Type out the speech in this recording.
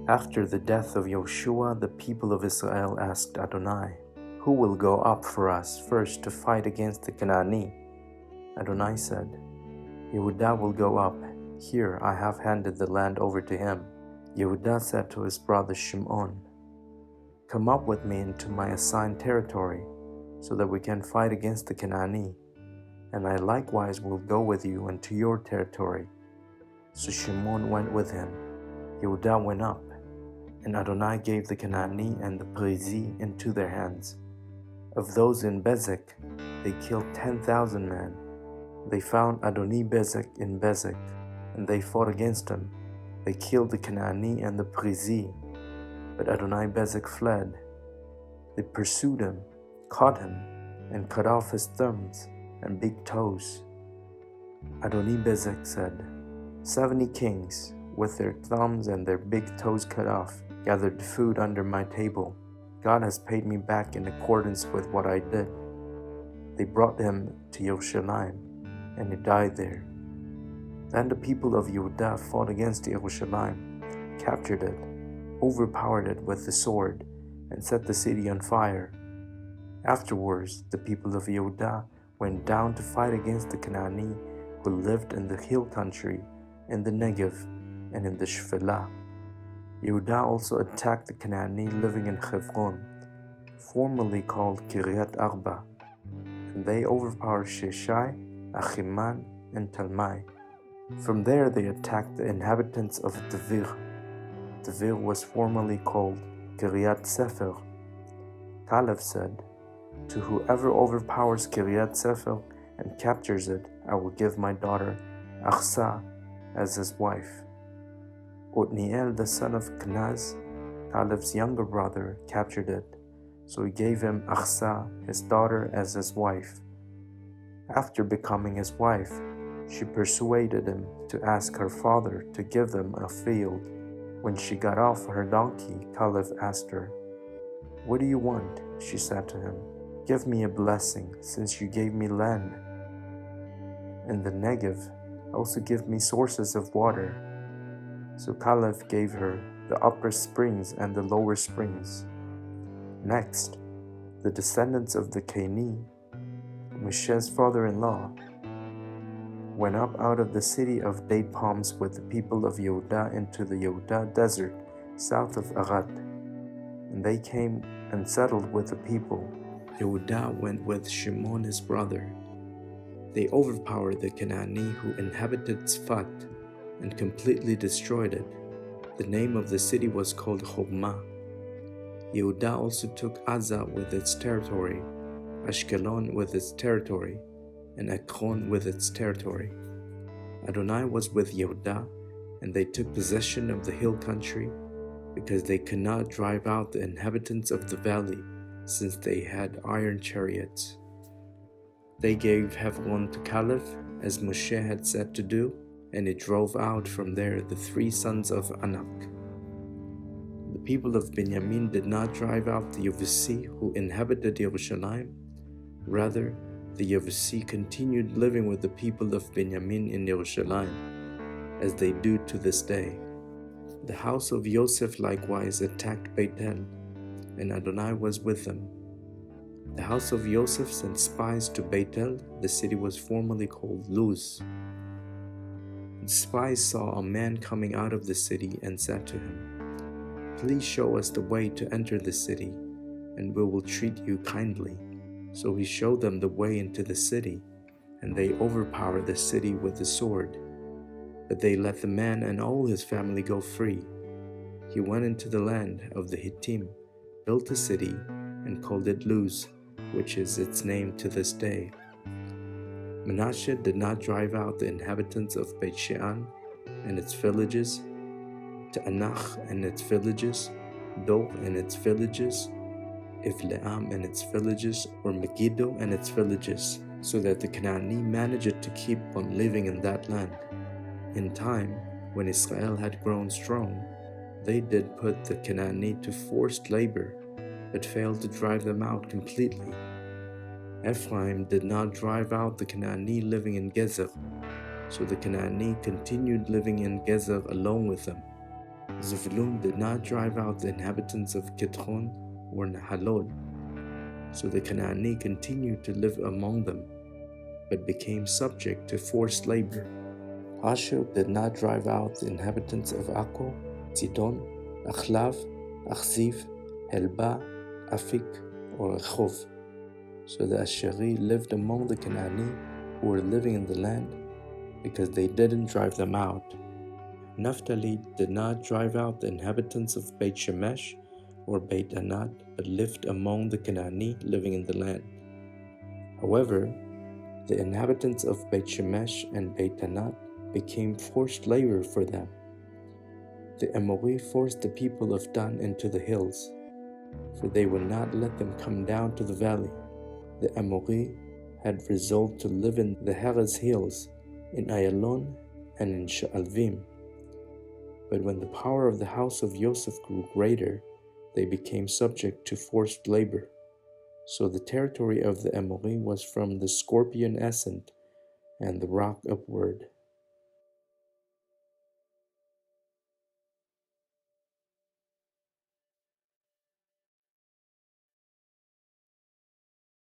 After the death of Yoshua, the people of Israel asked Adonai, "Who will go up for us first to fight against the Canaanite?" Adonai said, "Yehudah will go up. Here I have handed the land over to him." Yehudah said to his brother Shim.1, "Come up with me into my assigned territory, so that we can fight against the Canaanite, and I likewise will go with you into your territory." So Shimon went with him. Yehudah went up, and Adonai gave the Canaanite and the Perizi into their hands. Of those in Bezek, they killed 10,000 men. They found Adoni-Bezek in Bezek, and they fought against him. They killed the Canaanite and the Perizi, but Adoni-Bezek fled. They pursued him, caught him, and cut off his thumbs and big toes. Adoni-Bezek said, 70 kings, with their thumbs and their big toes cut off, gathered food under my table. God has paid me back in accordance with what I did. They brought him to Yerushalayim, and he died there. Then the people of Yehudah fought against Yerushalayim, captured it, overpowered it with the sword, and set the city on fire. Afterwards, the people of Yehudah went down to fight against the Canaanite who lived in the hill country, in the Negev, and in the Shephelah. Yehudah also attacked the Canaanite living in Hebron, formerly called Kiryat Arba, and they overpowered Sheshai, Achiman, and Talmai. From there they attacked the inhabitants of Devir. Devir was formerly called Kiryat Sefer. Caleb said, "To whoever overpowers Kiryat Sefer and captures it, I will give my daughter Achsah as his wife." Othniel, the son of Kenaz, Caleb's younger brother, captured it, so he gave him Achsah, his daughter, as his wife. After becoming his wife, she persuaded him to ask her father to give them a field. When she got off her donkey, Caleb asked her, "What do you want?" She said to him, "Give me a blessing, since you gave me land. In the Negev, also give me sources of water." So Caleb gave her the upper springs and the lower springs. Next, the descendants of the Canaanite, Moshe's father-in-law, went up out of the city of date palms with the people of Yehudah into the Yehudah desert south of Arad, and they came and settled with the people. Yehudah went with Shimon his brother. They overpowered the Canaanite who inhabited Tzfat and completely destroyed it. The name of the city was called Chobmah. Yehudah also took Azzah with its territory, Ashkelon with its territory, and Ekron with its territory. Adonai was with Yehudah, and they took possession of the hill country, because they could not drive out the inhabitants of the valley, since they had iron chariots. They gave Hebron to Caleb, as Moshe had said to do, and he drove out from there the 3 sons of Anak. The people of Benjamin did not drive out the Yevusi who inhabited Yerushalayim. Rather, the Yevusi continued living with the people of Benjamin in Yerushalayim, as they do to this day. The house of Yosef likewise attacked Beit-El, and Adonai was with them. The house of Yosef sent spies to Beit-El. The city was formerly called Luz. The spies saw a man coming out of the city and said to him, "Please show us the way to enter the city, and we will treat you kindly." So he showed them the way into the city, and they overpowered the city with the sword. But they let the man and all his family go free. He went into the land of the Hittim, built a city, and called it Luz, which is its name to this day. Manasseh did not drive out the inhabitants of Beit-Shean and its villages, Ta'anach and its villages, Dor and its villages, Ivleam and its villages, or Megiddo and its villages, so that the Canaanite managed to keep on living in that land. In time, when Israel had grown strong, they did put the Canaanite to forced labor, but failed to drive them out completely. Ephraim did not drive out the Canaanite living in Gezer, so the Canaanite continued living in Gezer along with them. Zevulun did not drive out the inhabitants of Kitron or Nahalol, so the Canaanite continued to live among them, but became subject to forced labor. Asher did not drive out the inhabitants of Akko, Sidon, Achlav, Achziv, Helba, Afik, or Echov. So the Asheri lived among the Canaanite who were living in the land, because they didn't drive them out. Naphtali did not drive out the inhabitants of Beit Shemesh or Beit Anat, but lived among the Canaanite living in the land. However, the inhabitants of Beit Shemesh and Beit Anat became forced labor for them. The Amori forced the people of Dan into the hills, for they would not let them come down to the valley. The Amori had resolved to live in the Heres hills, in Ayalon and in Sha'alvim. But when the power of the house of Joseph grew greater, they became subject to forced labor. So the territory of the Amori was from the scorpion ascent and the rock upward.